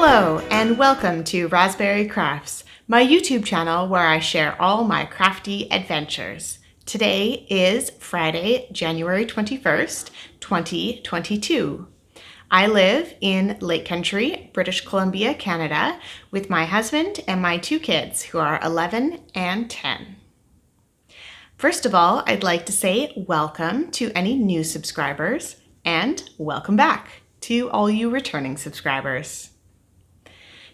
Hello and welcome to Rosberry Crafts, my YouTube channel where I share all my crafty adventures. Today is Friday, January 21st, 2022. I live in Lake Country, British Columbia, Canada, with my husband and my two kids who are 11 and 10. First of all, I'd like to say welcome to any new subscribers and welcome back to all you returning subscribers.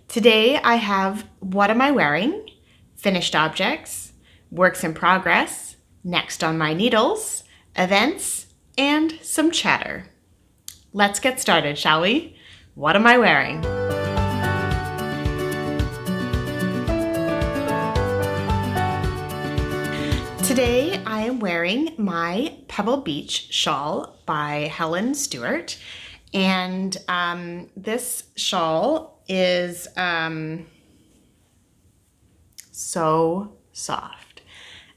Today I have what am I wearing, finished objects, works in progress, next on my needles, events, and some chatter. Let's get started, shall we? What am I wearing? Today I am wearing my Pebble Beach shawl by Helen Stewart, and this shawl is so soft.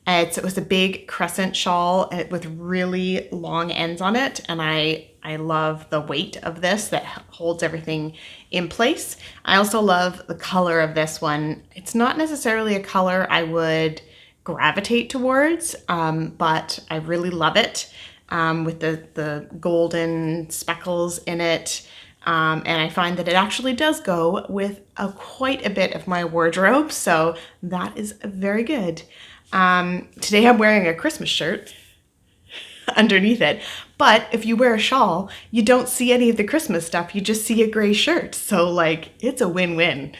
It was a big crescent shawl with really long ends on it, and I love the weight of this that holds everything in place. I also love the color of this one. It's not necessarily a color I would gravitate towards, but I really love it with the golden speckles in it. And I find that it actually does go with quite a bit of my wardrobe, so that is very good. Today I'm wearing a Christmas shirt underneath it, but if you wear a shawl, you don't see any of the Christmas stuff, you just see a gray shirt, so like it's a win-win.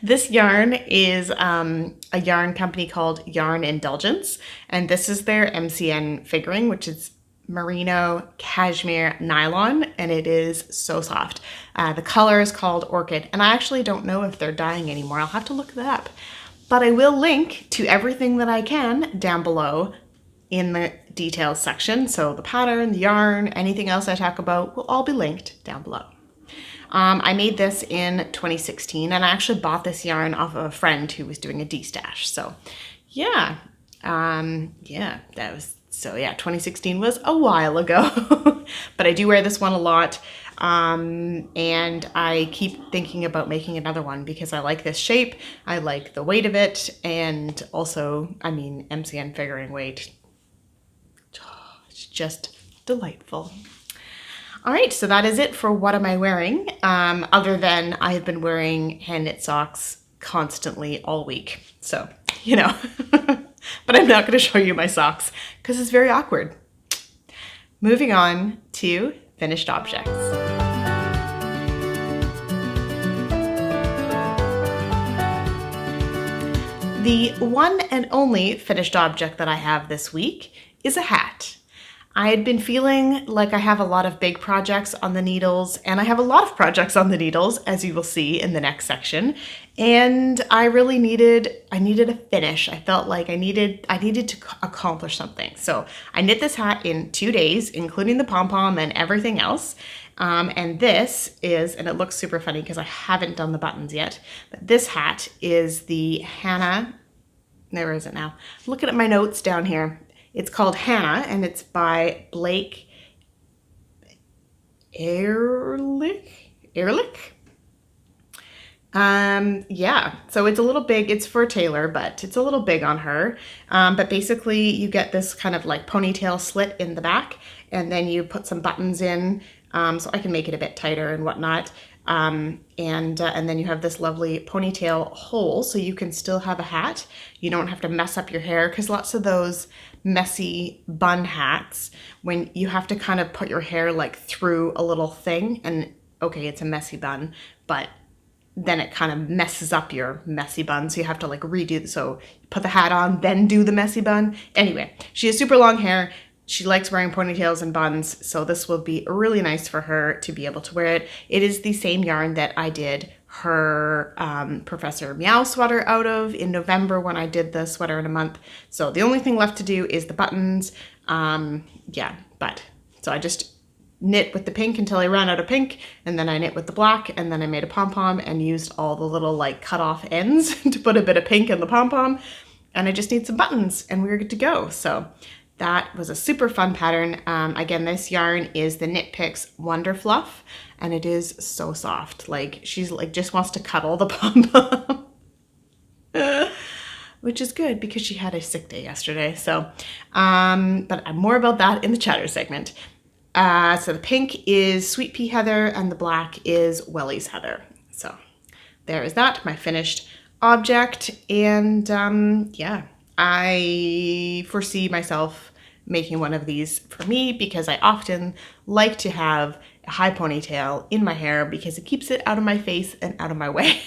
This yarn is a yarn company called Yarn Indulgence, and this is their MCN figuring, which is merino cashmere nylon, and it is so soft. The color is called Orchid, and I actually don't know if they're dyeing anymore. I'll have to look that up, but I will link to everything that I can down below in the details section. So the pattern, the yarn, anything else I talk about will all be linked down below. I made this in 2016, and I actually bought this yarn off of a friend who was doing a de-stash. So yeah, 2016 was a while ago, but I do wear this one a lot. And I keep thinking about making another one because I like this shape. I like the weight of it. And also, I mean, MCN figuring weight, it's just delightful. All right, so that is it for what am I wearing, other than I have been wearing hand knit socks constantly all week. So, you know, but I'm not going to show you my socks because it's very awkward. Moving on to finished objects. The one and only finished object that I have this week is a hat. I had been feeling like I have a lot of big projects on the needles, and I have a lot of projects on the needles, as you will see in the next section. And I really needed a finish. I felt like I needed to accomplish something. So I knit this hat in 2 days, including the pom-pom and everything else. And this is, and it looks super funny because I haven't done the buttons yet, but this hat is the Hannah, where is it now? Looking at my notes down here. It's called Hannah, and it's by Blake Ehrlich. Yeah, so it's a little big. It's for Taylor, but it's a little big on her. But basically you get this kind of like ponytail slit in the back, and then you put some buttons in, so I can make it a bit tighter and whatnot. And then you have this lovely ponytail hole, so you can still have a hat. You don't have to mess up your hair, because lots of those messy bun hats, when you have to kind of put your hair like through a little thing, and okay, it's a messy bun, but then it kind of messes up your messy bun, so you have to like redo it. So you put the hat on, then do the messy bun. Anyway, she has super long hair. She likes wearing ponytails and buns, so this will be really nice for her to be able to wear it. It is the same yarn that I did her Professor Meow sweater out of in November when I did the sweater in a month. So the only thing left to do is the buttons. So I just knit with the pink until I ran out of pink, and then I knit with the black, and then I made a pom-pom and used all the little like cut off ends to put a bit of pink in the pom-pom. And I just need some buttons and we're good to go. So that was a super fun pattern. Again, this yarn is the Knit Picks Wonder Fluff, and it is so soft. Like, she's like just wants to cuddle the pom-pom. Which is good because she had a sick day yesterday. So, but more about that in the chatter segment. So the pink is Sweet Pea Heather and the black is Welly's Heather. So there is that, my finished object. And yeah, I foresee myself making one of these for me because I often like to have a high ponytail in my hair because it keeps it out of my face and out of my way.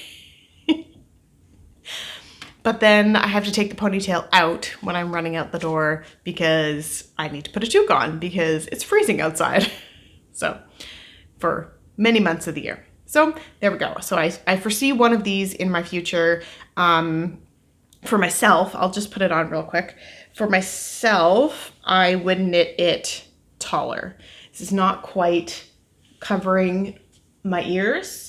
But then I have to take the ponytail out when I'm running out the door because I need to put a toque on because it's freezing outside. So for many months of the year. So there we go. So I foresee one of these in my future. For myself, I'll just put it on real quick. For myself, I would knit it taller. This is not quite covering my ears.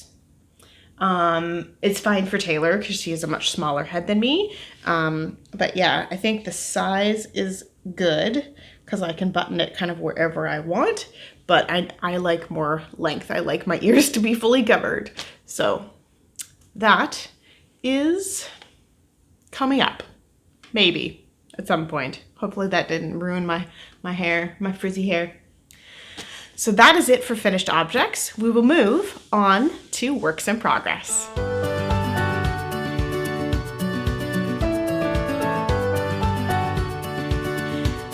It's fine for Taylor because she has a much smaller head than me. But yeah, I think the size is good because I can button it kind of wherever I want, but I like more length. I like my ears to be fully covered. So that is coming up, maybe at some point. Hopefully that didn't ruin my hair, my frizzy hair. So that is it for finished objects. We will move on to works in progress.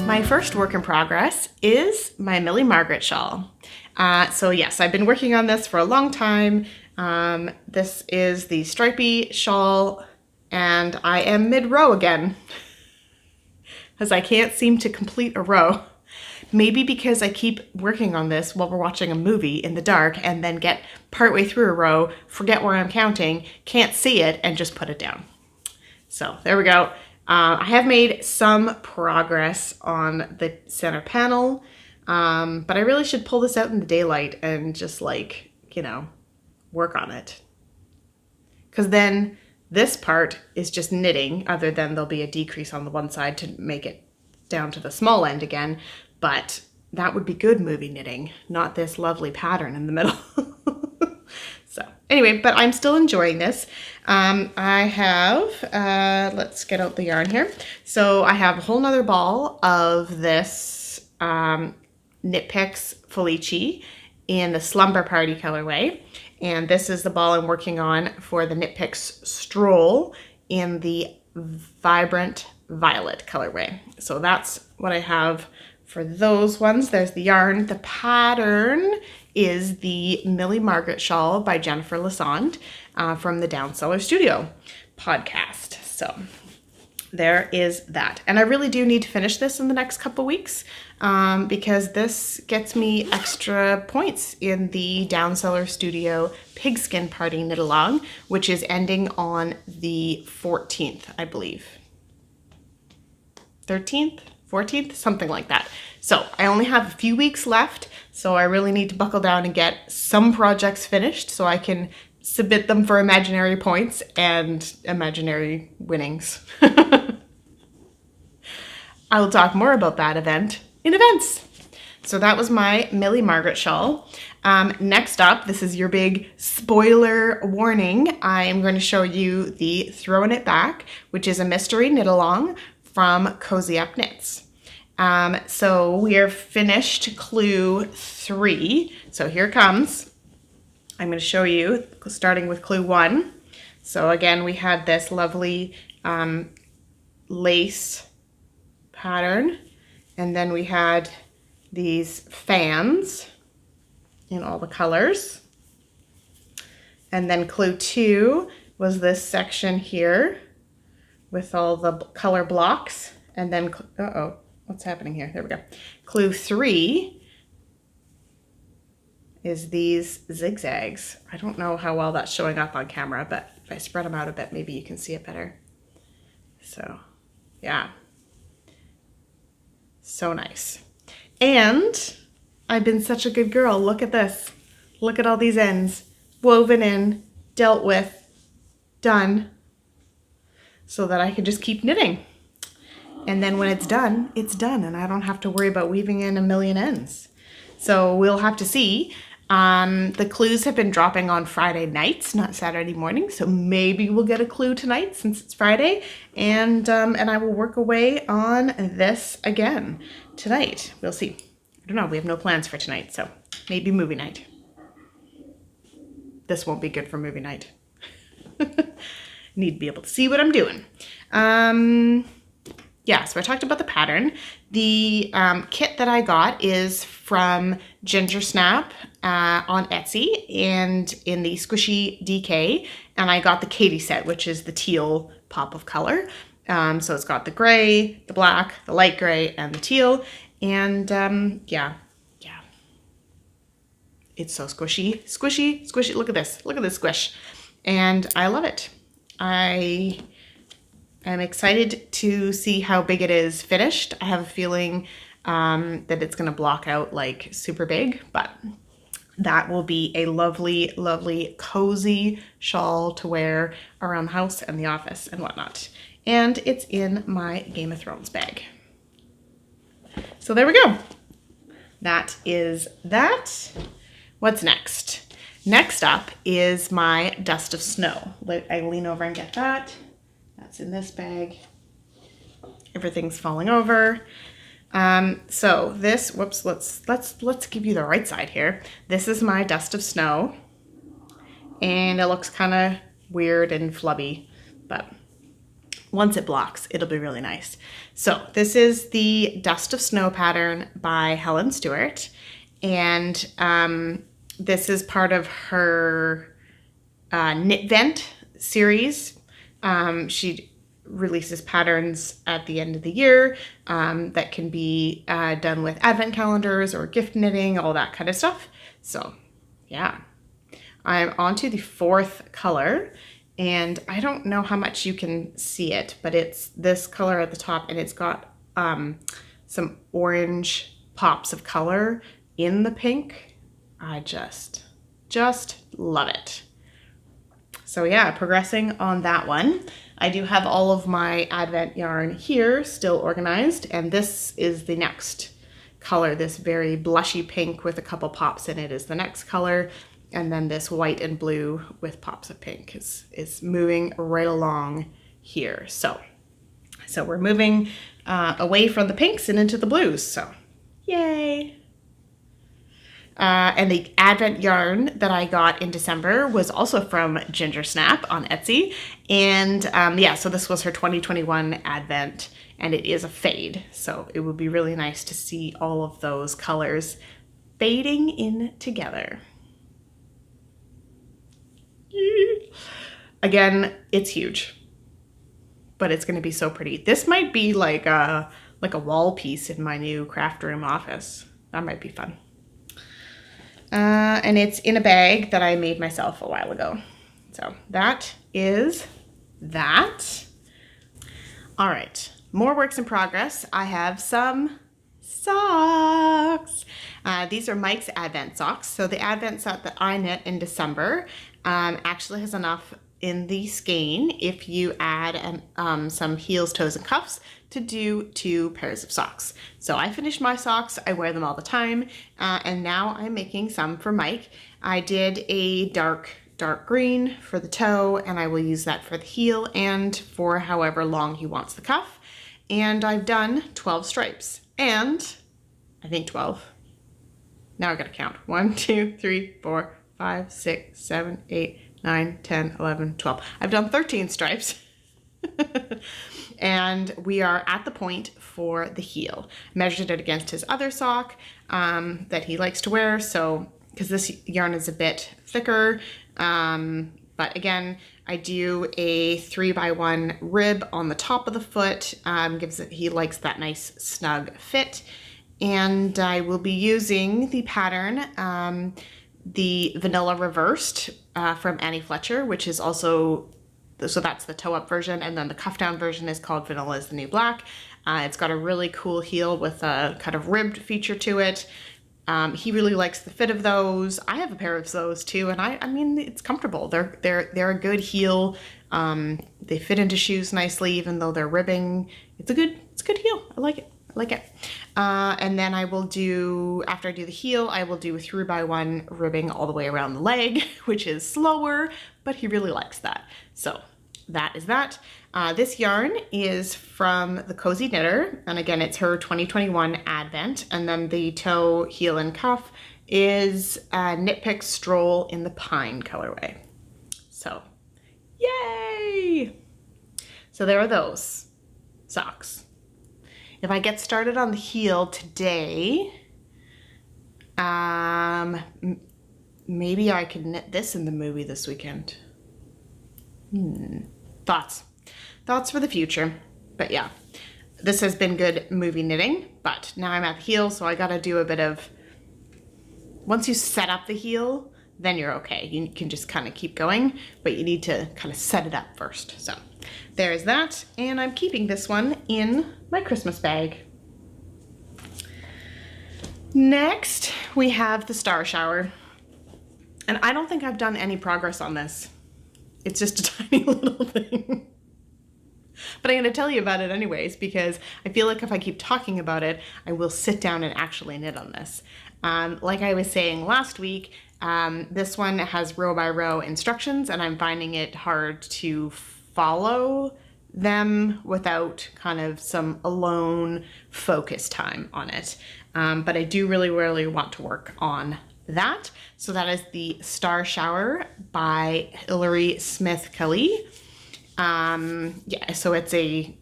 My first work in progress is my Millie Margaret shawl. So yes, I've been working on this for a long time. This is the stripy shawl and I am mid-row again as I can't seem to complete a row. Maybe because I keep working on this while we're watching a movie in the dark and then get partway through a row, forget where I'm counting, can't see it, and just put it down. So there we go. I have made some progress on the center panel, but I really should pull this out in the daylight and just like, you know, work on it. Because then this part is just knitting, other than there'll be a decrease on the one side to make it down to the small end again. But that would be good movie knitting, not this lovely pattern in the middle. So anyway, but I'm still enjoying this. I have, let's get out the yarn here. So I have a whole nother ball of this Knit Picks Felici in the Slumber Party colorway. And this is the ball I'm working on for the Knit Picks Stroll in the Vibrant Violet colorway. So that's what I have for those ones. There's the yarn. The pattern is the Millie Margaret shawl by Jennifer Lassonde from the Down Cellar Studio podcast. So there is that. And I really do need to finish this in the next couple weeks because this gets me extra points in the Down Cellar Studio Pigskin Party Knit Along, which is ending on the 14th, I believe. 13th? 14th, something like that. So I only have a few weeks left, so I really need to buckle down and get some projects finished so I can submit them for imaginary points and imaginary winnings. I will talk more about that event in events. So that was my Millie Margaret shawl. Next up, this is your big spoiler warning. I am going to show you the Throwing It Back, which is a mystery knit along from Cozy Up Knits. So we are finished clue 3. So here it comes. I'm going to show you starting with clue 1. So again, we had this lovely lace pattern, and then we had these fans in all the colors. And then clue 2 was this section here with all the color blocks. And then, uh-oh, what's happening here? There we go. Clue 3 is these zigzags. I don't know how well that's showing up on camera, but if I spread them out a bit, maybe you can see it better. So, yeah. So nice. And I've been such a good girl. Look at this. Look at all these ends. Woven in, dealt with, done, so that I can just keep knitting. And then when it's done, and I don't have to worry about weaving in a million ends. So we'll have to see. The clues have been dropping on Friday nights, not Saturday morning. So maybe we'll get a clue tonight since it's Friday, and I will work away on this again tonight. We'll see. I don't know. We have no plans for tonight, so maybe movie night. This won't be good for movie night. Need to be able to see what I'm doing. Yeah, so I talked about the pattern. The kit that I got is from Ginger Snap on Etsy and in the Squishy DK. And I got the Katie set, which is the teal pop of color. So it's got the gray, the black, the light gray, and the teal. And yeah. It's so squishy, squishy, squishy. Look at this squish. And I love it. I am excited to see how big it is finished. I have a feeling that it's gonna block out like super big, but that will be a lovely, lovely, cozy shawl to wear around the house and the office and whatnot. And it's in my Game of Thrones bag. So there we go. That is that. What's next? Next up is my Dust of Snow. I lean over and get that. That's in this bag. Everything's falling over. So this, whoops, let's give you the right side here. This is my Dust of Snow, and it looks kind of weird and flubby, but once it blocks, it'll be really nice. So this is the Dust of Snow pattern by Helen Stewart. And this is part of her Knit Vent series. She releases patterns at the end of the year that can be done with advent calendars or gift knitting, all that kind of stuff. So yeah, I'm on to the 4th color, and I don't know how much you can see it, but it's this color at the top, and it's got some orange pops of color in the pink. I just love it. So yeah, progressing on that one. I do have all of my advent yarn here still organized, and this is the next color. This very blushy pink with a couple pops in it is the next color, and then this white and blue with pops of pink is moving right along here. So we're moving away from the pinks and into the blues, so yay. And the advent yarn that I got in December was also from Ginger Snap on Etsy. And yeah, so this was her 2021 advent, and it is a fade. So it would be really nice to see all of those colors fading in together. Again, it's huge, but it's going to be so pretty. This might be like a wall piece in my new craft room office. That might be fun. And it's in a bag that I made myself a while ago. So that is that. All right, more works in progress. I have some socks. These are Mike's Advent socks. So the Advent set that I knit in December actually has enough in the skein if you add some heels, toes, and cuffs to do 2 pairs of socks. So I finished my socks. I wear them all the time, and now I'm making some for Mike. I did a dark green for the toe, and I will use that for the heel and for however long he wants the cuff. And I've done 12 stripes, and I think 12. Now I gotta count. 1, 2, 3, 4, 5, 6, 7, 8, 9, 10, 11, 12. I've done 13 stripes. And we are at the point for the heel. Measured it against his other sock that he likes to wear. So, because this yarn is a bit thicker, but again, I do a 3x1 rib on the top of the foot. He likes that nice snug fit. And I will be using the pattern, the Vanilla Reversed from Annie Fletcher, which is also, so that's the toe up version, and then the cuff down version is called Vanilla is the New Black. It's got a really cool heel with a kind of ribbed feature to it. He really likes the fit of those. I have a pair of those too, and I mean, it's comfortable. They're a good heel They fit into shoes nicely, even though they're ribbing. It's a good heel. I like it. I like it. And then I will do, after I do the heel, I will do a 3x1 ribbing all the way around the leg, which is slower, but he really likes that. So that is that. This yarn is from the Cozy Knitter, and again, it's her 2021 Advent. And then the toe, heel, and cuff is Knit Pick Stroll in the Pine colorway. So, yay! So there are those socks. If I get started on the heel today, maybe I could knit this in the movie this weekend. Thoughts for the future. But yeah, this has been good movie knitting, but now I'm at the heel, so I gotta do a bit of, once you set up the heel, then you're okay. You can just kind of keep going, but you need to kind of set it up first. So there's that, and I'm keeping this one in my Christmas bag. Next, we have the Star Shower, and I don't think I've done any progress on this. It's just a tiny little thing. But I'm going to tell you about it anyways, because I feel like if I keep talking about it, I will sit down and actually knit on this. Like I was saying last week, this one has row by row instructions, and I'm finding it hard to follow them without kind of some alone focus time on it. But I do really, really want to work on that. So that is the Star Shower by Hilary Smith Kelly. Yeah, so it's a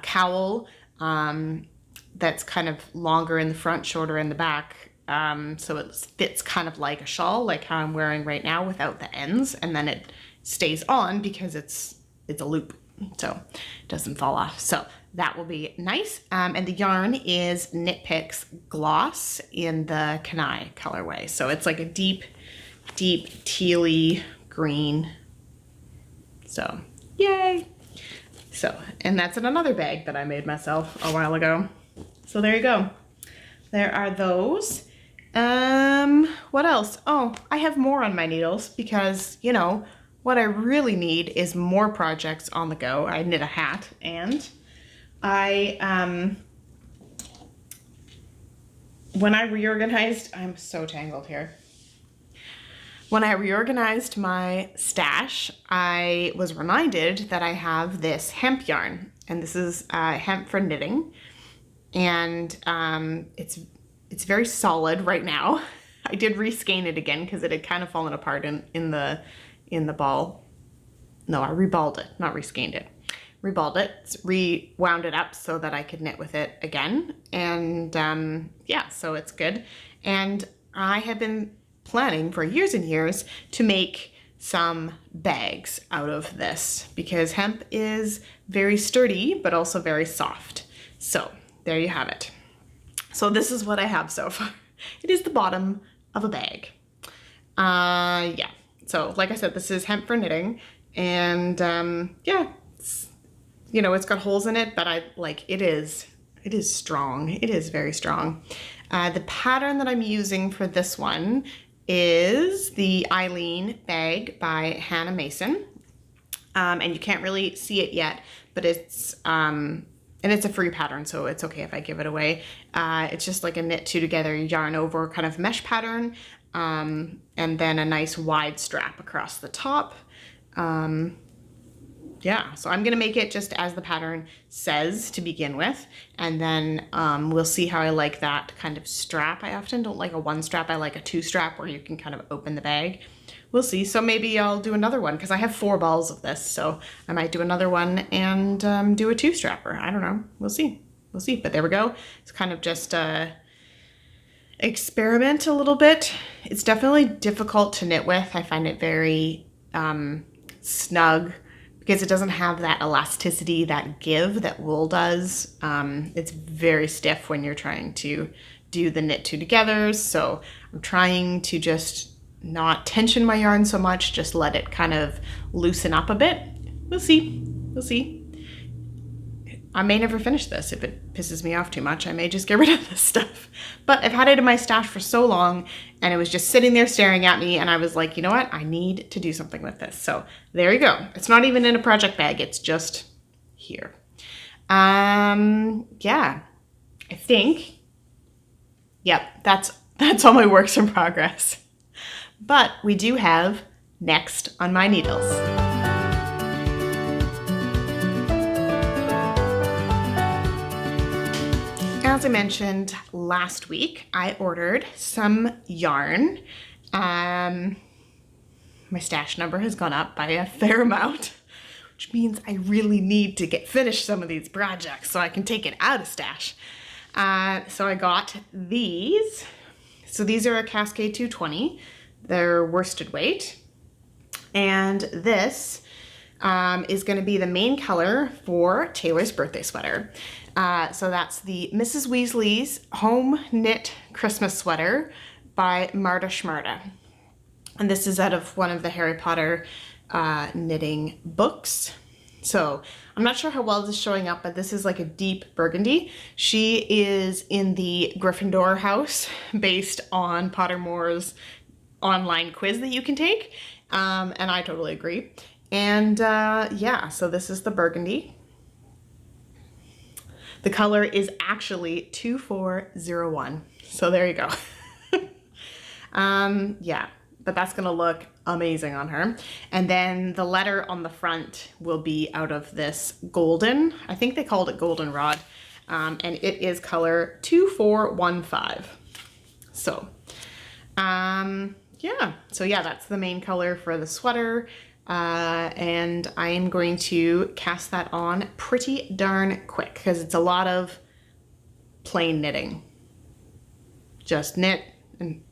cowl that's kind of longer in the front, shorter in the back. So it fits kind of like a shawl, like how I'm wearing right now without the ends, and then it stays on because it's a loop, so it doesn't fall off. So that will be nice. And the yarn is Knit Picks Gloss in the Kanai colorway. So it's like a deep, deep tealy green. So yay. So, and that's in another bag that I made myself a while ago. So there you go. There are those. What else? Oh, I have more on my needles because, you know, what I really need is more projects on the go. I knit a hat, and I, when I reorganized, I'm so tangled here. When I reorganized my stash, I was reminded that I have this hemp yarn, and this is hemp for knitting, and it's very solid right now. I did reskein it again because it had kind of fallen apart in the ball. No, I reballed it, not reskeined it. Reballed it, rewound it up so that I could knit with it again, and yeah, so it's good. And I have been planning for years and years to make some bags out of this because hemp is very sturdy but also very soft. So there you have it. So this is what I have so far. It is the bottom of a bag. Yeah, so like I said, this is hemp for knitting, and yeah, you know, it's got holes in it, but it is strong. It is very strong. The pattern that I'm using for this one is the Eileen bag by Hannah Mason. And you can't really see it yet, but it's, and it's a free pattern, so it's okay if I give it away. It's just like a knit two together yarn over kind of mesh pattern, and then a nice wide strap across the top. Yeah, so I'm gonna make it just as the pattern says to begin with, and then we'll see how I like that kind of strap. I often don't like a one strap, I like a two strap where you can kind of open the bag. We'll see, so maybe I'll do another one because I have 4 balls of this, so I might do another one and do a 2-strapper. I don't know, we'll see, but there we go. It's kind of just experiment a little bit. It's definitely difficult to knit with. I find it very snug, because it doesn't have that elasticity, that give that wool does. It's very stiff when you're trying to do the knit two togethers. So I'm trying to just not tension my yarn so much, just let it kind of loosen up a bit. We'll see, we'll see. I may never finish this. If it pisses me off too much, I may just get rid of this stuff. But I've had it in my stash for so long, and it was just sitting there staring at me, and I was like, you know what? I need to do something with this. So there you go. It's not even in a project bag. It's just here. Yeah, I think, yep, that's all my works in progress. But we do have next on my needles. As I mentioned last week, I ordered some yarn. My stash number has gone up by a fair amount, which means I really need to get finished some of these projects so I can take it out of stash. So I got these. So these are a Cascade 220. They're worsted weight. And this is going to be the main color for Taylor's birthday sweater. So that's the Mrs. Weasley's Home Knit Christmas Sweater by Marta Schmarta. And this is out of one of the Harry Potter knitting books. So I'm not sure how well this is showing up, but this is like a deep burgundy. She is in the Gryffindor house based on Pottermore's online quiz that you can take. And I totally agree. And yeah, so this is the burgundy. The color is actually 2401. So there you go. Yeah, but that's gonna look amazing on her. And then the letter on the front will be out of this golden, I think they called it goldenrod, and it is color 2415. So, yeah, that's the main color for the sweater. And I am going to cast that on pretty darn quick because it's a lot of plain knitting. Just knit, and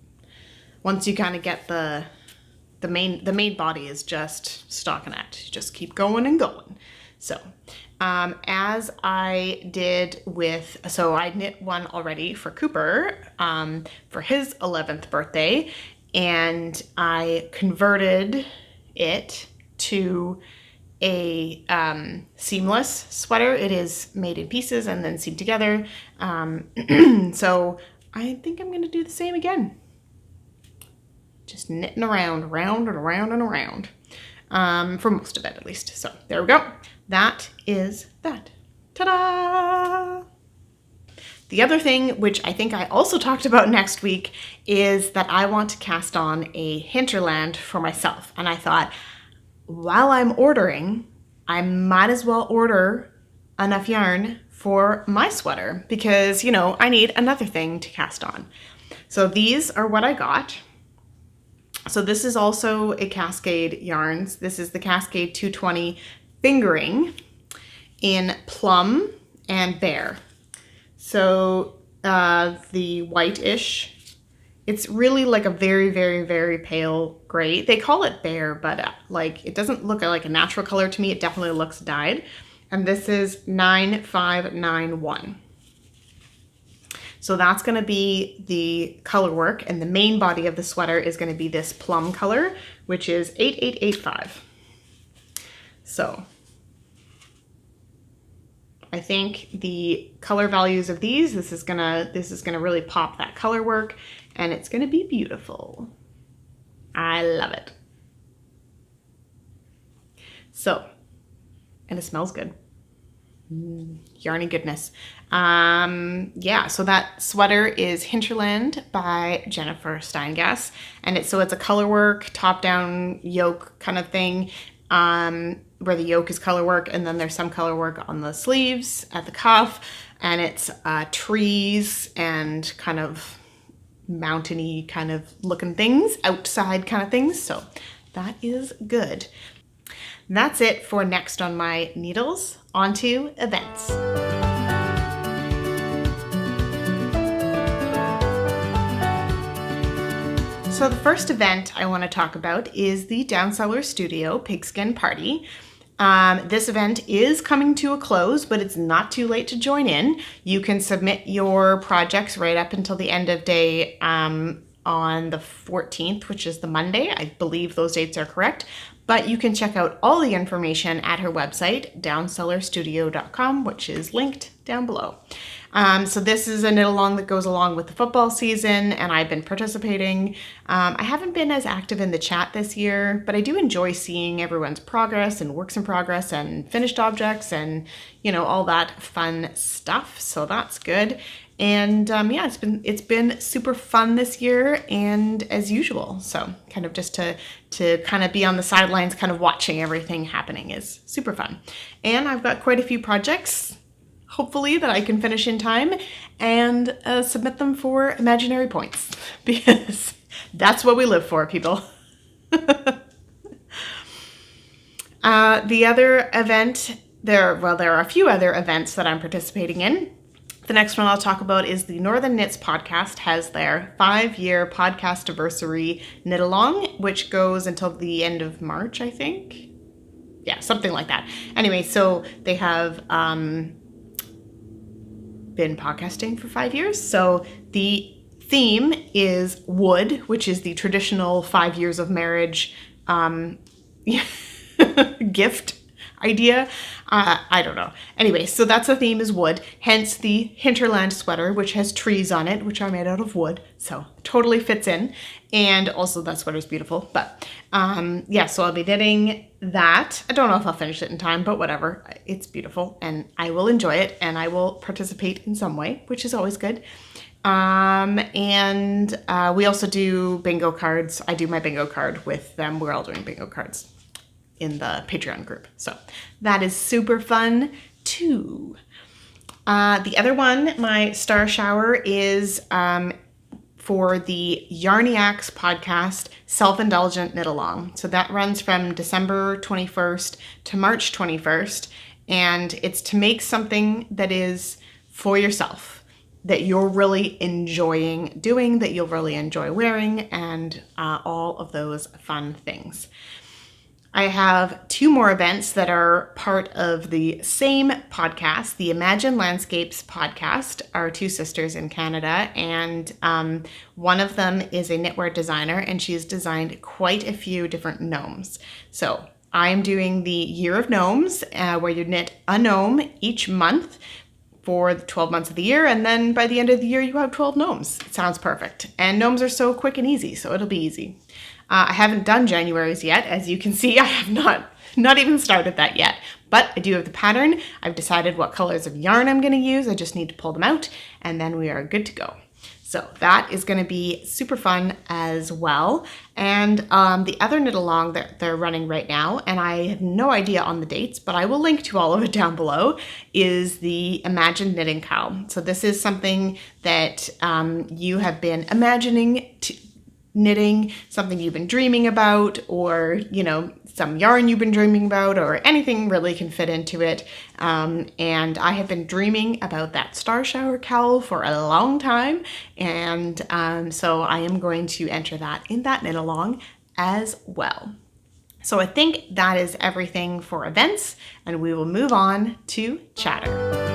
once you kind of get the main body is just stockinette. You just keep going and going. So, as I did with, so I knit one already for Cooper, for his 11th birthday, and I converted it to a seamless sweater. It is made in pieces and then seamed together. So I think I'm gonna do the same again. Just knitting around, round and around and around, for most of it at least. So there we go. That is that. Ta-da! The other thing, which I think I also talked about next week, is that I want to cast on a hinterland for myself. And I thought, while I'm ordering, I might as well order enough yarn for my sweater because, you know, I need another thing to cast on. So these are what I got. So this is also a Cascade yarns. This is the Cascade 220 fingering in plum and bear. So the whitish, it's really like a very, very, very pale gray. They call it bear, but like it doesn't look like a natural color to me. It definitely looks dyed. And this is 9591. So that's going to be the color work, and the main body of the sweater is going to be this plum color, which is 8885. So I think the color values of these, this is gonna really pop that color work, and it's gonna be beautiful. I love it. So, and it smells good. Yarny goodness. Yeah, so that sweater is Hinterland by Jennifer Steingass, and it's a color work, top down yoke kind of thing, where the yoke is color work, and then there's some color work on the sleeves, at the cuff, and it's trees and kind of mountainy kind of looking things, outside kind of things, so that is good. That's it for next on my needles. On to events. So the first event I want to talk about is the Downseller Studio Pigskin Party. This event is coming to a close, but it's not too late to join in. You can submit your projects right up until the end of day on on the 14th, which is the Monday. I believe those dates are correct. But you can check out all the information at her website, downcellarstudio.com, which is linked down below. So this is a knit along that goes along with the football season, and I've been participating. I haven't been as active in the chat this year, but I do enjoy seeing everyone's progress and works in progress and finished objects and, you know, all that fun stuff. So that's good. And yeah, it's been super fun this year, and as usual. So kind of just to kind of be on the sidelines, kind of watching everything happening is super fun. And I've got quite a few projects, hopefully, that I can finish in time and submit them for imaginary points, because that's what we live for, people. The other event, there are a few other events that I'm participating in. The next one I'll talk about is the Northern Knits podcast has their 5-year podcast anniversary knit along, which goes until the end of March, I think. Yeah, something like that. Anyway, so they have been podcasting for 5 years. So the theme is wood, which is the traditional 5 years of marriage gift idea. I don't know. Anyway, so that's the theme is wood, hence the hinterland sweater, which has trees on it, which are made out of wood. So totally fits in. And also that sweater's beautiful. But yeah, so I'll be knitting that. I don't know if I'll finish it in time, but whatever. It's beautiful and I will enjoy it and I will participate in some way, which is always good. And we also do bingo cards. I do my bingo card with them. We're all doing bingo cards in the Patreon group. So that is super fun too. The other one, my star shower, is for the Yarniacs podcast, Self-Indulgent Knit Along. So that runs from December 21st to March 21st. And it's to make something that is for yourself, that you're really enjoying doing, that you'll really enjoy wearing, and all of those fun things. I have 2 more events that are part of the same podcast, the Imagine Landscapes podcast, our 2 sisters in Canada, and one of them is a knitwear designer, and she's designed quite a few different gnomes. So I'm doing the Year of Gnomes, where you knit a gnome each month for the 12 months of the year, and then by the end of the year you have 12 gnomes. It sounds perfect. And gnomes are so quick and easy, so it'll be easy. I haven't done January's yet. As you can see, I have not even started that yet. But I do have the pattern. I've decided what colors of yarn I'm going to use. I just need to pull them out, and then we are good to go. So that is going to be super fun as well. And the other knit along that they're running right now, and I have no idea on the dates, but I will link to all of it down below, is the Imagine Knitting Cow. So this is something that you have been imagining knitting, something you've been dreaming about, or, you know, some yarn you've been dreaming about, or anything really can fit into it. And I have been dreaming about that star shower cowl for a long time. And so I am going to enter that in that knit along as well. So I think that is everything for events, and we will move on to chatter.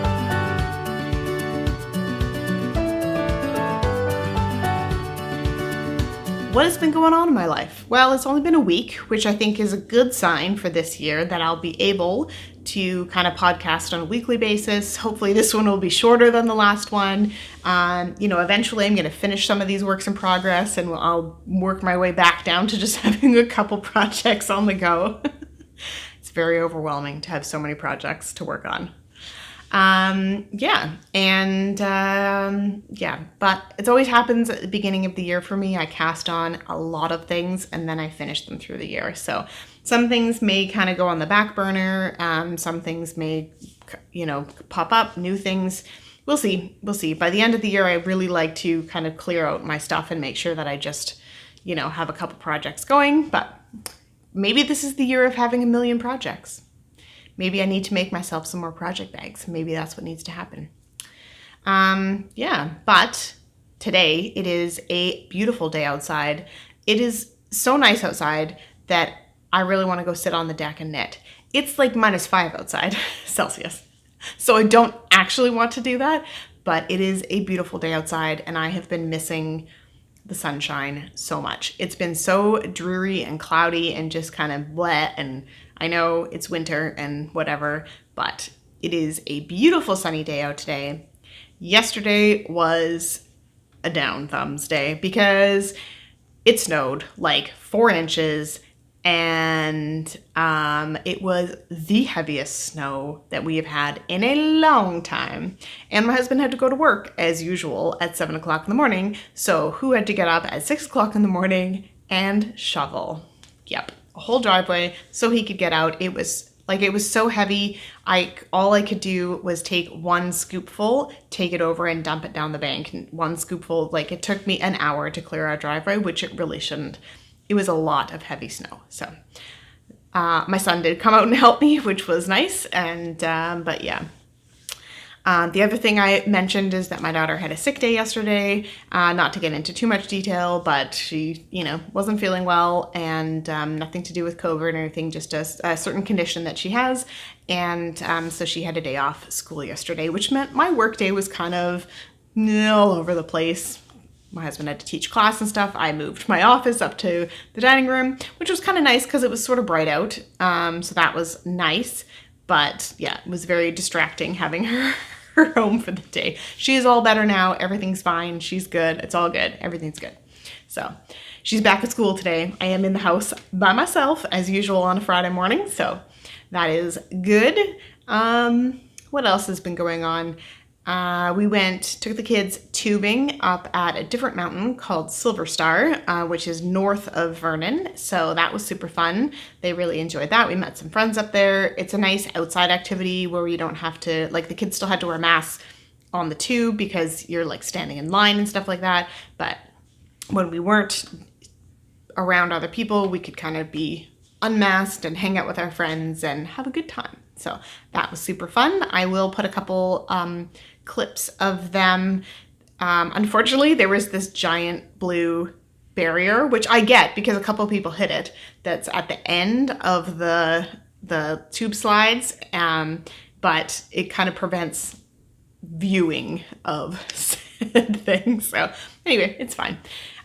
What has been going on in my life? Well, it's only been a week, which I think is a good sign for this year, that I'll be able to kind of podcast on a weekly basis. Hopefully this one will be shorter than the last one. You know, eventually I'm going to finish some of these works in progress, and I'll work my way back down to just having a couple projects on the go. It's very overwhelming to have so many projects to work on. Yeah, but it always happens at the beginning of the year for me. I cast on a lot of things and then I finish them through the year. So some things may kind of go on the back burner. Some things may, you know, pop up, new things. We'll see. By the end of the year, I really like to kind of clear out my stuff and make sure that I just, you know, have a couple projects going. But maybe this is the year of having 1 million projects. Maybe I need to make myself some more project bags. Maybe that's what needs to happen. Yeah, but today it is a beautiful day outside. It is so nice outside that I really want to go sit on the deck and knit. It's like -5 outside Celsius. So I don't actually want to do that, but it is a beautiful day outside, and I have been missing the sunshine so much. It's been so dreary and cloudy and just kind of wet, and I know it's winter and whatever, but it is a beautiful sunny day out today. Yesterday was a down thumbs day because it snowed like 4 inches, and it was the heaviest snow that we have had in a long time. And my husband had to go to work as usual at 7 o'clock in the morning. So who had to get up at 6 o'clock in the morning and shovel? Yep, a whole driveway so he could get out. It was so heavy. All I could do was take 1 scoopful, take it over and dump it down the bank. 1 scoopful, like it took me an hour to clear our driveway, which it really shouldn't. It was a lot of heavy snow. So my son did come out and help me, which was nice. And but yeah. The other thing I mentioned is that my daughter had a sick day yesterday. Not to get into too much detail, but she, wasn't feeling well, and nothing to do with COVID or anything, just a certain condition that she has. And so she had a day off school yesterday, which meant my work day was kind of all over the place. My husband had to teach class and stuff. I moved my office up to the dining room, which was kind of nice because it was sort of bright out. So that was nice. But yeah, it was very distracting having her home for the day. She is all better now. Everything's fine. She's good. It's all good. Everything's good. So she's back at school today. I am in the house by myself as usual on a Friday morning. So that is good. What else has been going on? We took the kids tubing up at a different mountain called Silver Star, which is north of Vernon. So that was super fun. They really enjoyed that. We met some friends up there. It's a nice outside activity where you don't have to, like, the kids still had to wear masks on the tube because you're like standing in line and stuff like that. But when we weren't around other people, we could kind of be unmasked and hang out with our friends and have a good time. So that was super fun. I will put a couple clips of them. Unfortunately, there was this giant blue barrier, which I get because a couple of people hit it, that's at the end of the tube slides, but it kind of prevents viewing of said things. So anyway, it's fine.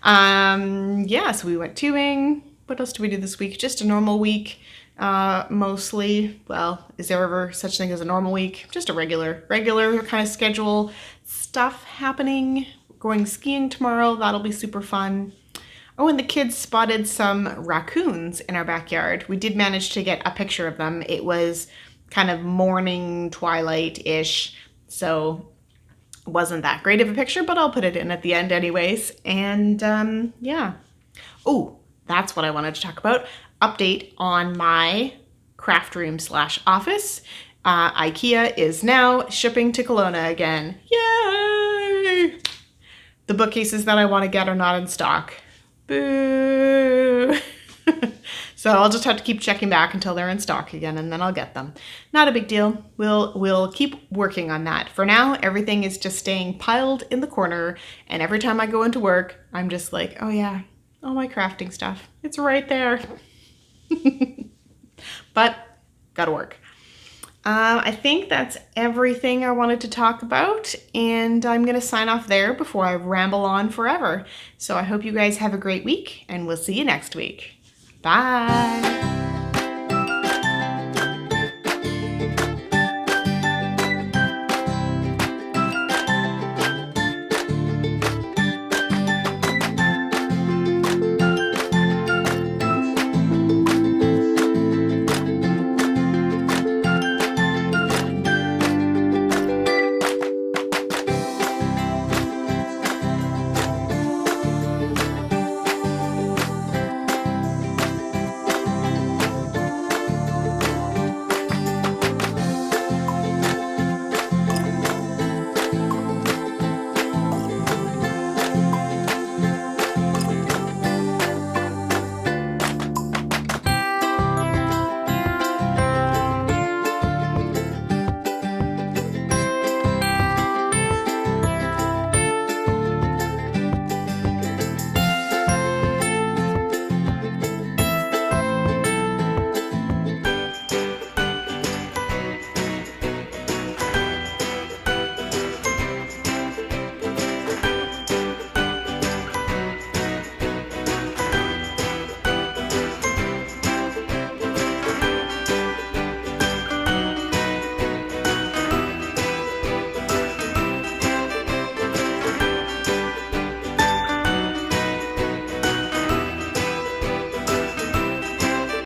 Yeah, so we went tubing. What else did we do this week? Just a normal week. Mostly. Well, is there ever such thing as a normal week? Just a regular kind of schedule stuff happening. Going skiing tomorrow. That'll be super fun. Oh, and the kids spotted some raccoons in our backyard. We did manage to get a picture of them. It was kind of morning twilight-ish, so it wasn't that great of a picture, but I'll put it in at the end anyways. And yeah. Oh, that's what I wanted to talk about. Update on my craft room / office. IKEA is now shipping to Kelowna again. Yay! The bookcases that I want to get are not in stock. Boo! So I'll just have to keep checking back until they're in stock again, and then I'll get them. Not a big deal. We'll keep working on that. For now, everything is just staying piled in the corner, and every time I go into work, I'm just like, oh yeah, all my crafting stuff. It's right there. But gotta work. I think that's everything I wanted to talk about, and I'm gonna sign off there before I ramble on forever. So I hope you guys have a great week, and we'll see you next week. Bye.